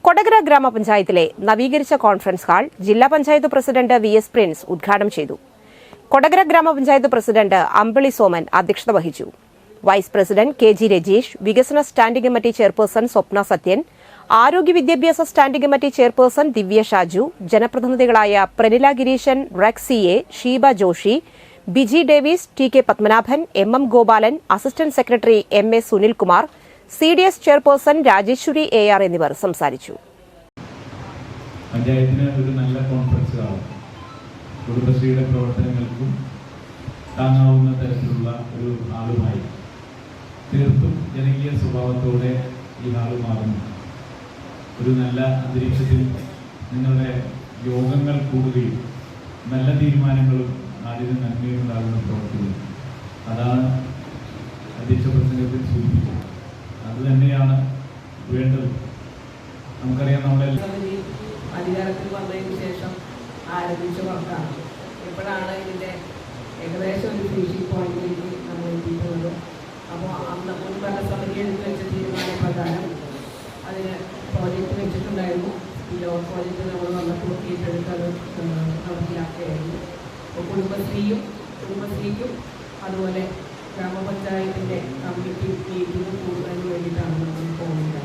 കൊടകര ഗ്രാമപഞ്ചായത്തിലെ നവീകരിച്ച conference hall ജില്ലാ പഞ്ചായത്ത് പ്രസിഡന്റ് VS പ്രിൻസ് ഉദ്ഘാടനം ചെയ്തു. കൊടകര ഗ്രാമപഞ്ചായത്ത് പ്രസിഡന്റ് അമ്പിളി സോമൻ അധ്യക്ഷത വഹിച്ചു. വൈസ് പ്രസിഡന്റ് KG രജീഷ്, വികസന standing committee chairperson Swapna Sathyan, ആരോഗ്യ വിദ്യാഭ്യാസ standing committee chairperson Divya Shaju, ജനപ്രതിനിധികളായ Pranila Gireeshan, Rex CA, Sheeba Joshy, Biji Davis, TK Padmanabhan, MM Gopalan, assistant secretary MA Sunilkumar, CDS chairperson Rajeswari AR എന്നിവർ സംസാരിച്ചു. പഞ്ചായത്തിന് ഒരു നല്ല കോൺഫറൻസ് ഹാൾ കുടുംബശ്രീയുടെ പ്രവർത്തനങ്ങൾക്കും താങ്ങാവുന്ന തരത്തിലുള്ള ഒരു ഹാളുമായി തീർത്തും ജനകീയ സ്വഭാവത്തോടെ ഈ ഹാൾ മാറുന്നു. ഒരു നല്ല അന്തരീക്ഷത്തിൽ നിങ്ങളുടെ യോഗങ്ങൾ കൂടുകയും നല്ല തീരുമാനങ്ങളും നാടിന് നന്മയുണ്ടാകുന്ന പ്രവർത്തികളും അതാണ് അധ്യക്ഷ പ്രസംഗത്തിൽ സൂചിപ്പിച്ചത്. അത് തന്നെയാണ് വേണ്ടത്. നമുക്കറിയാം, നമ്മുടെ അധികാരത്തിൽ വന്നതിന് ശേഷം ആരംഭിച്ച വർക്കാണ്. എപ്പോഴാണ് ഇതിൻ്റെ ഏകദേശം ഒരു ഫിനിഷിംഗ് പോയിന്റിലേക്ക് നമ്മൾ എത്തിയിട്ടുള്ളത്. അപ്പോൾ അന്ന് മുൻ ഭരണസമിതി എടുത്ത് വെച്ച തീരുമാനപ്രകാരം അതിന് പ്രോജക്റ്റ് വെച്ചിട്ടുണ്ടായിരുന്നു. പിലോട്ട് പ്രോജക്റ്റ് നമ്മൾ വന്നപ്പോൾ ഏറ്റെടുത്ത് അത് നടപ്പിലാക്കുകയായിരുന്നു. അപ്പോൾ കുടുംബശ്രീക്കും അതുപോലെ ഗ്രാമപഞ്ചായത്തിൻ്റെ കമ്മിറ്റി മീറ്റിംഗ് കൂടുന്നതിന് വേണ്ടിയിട്ടാണ് നമ്മൾ പോകുന്നത്.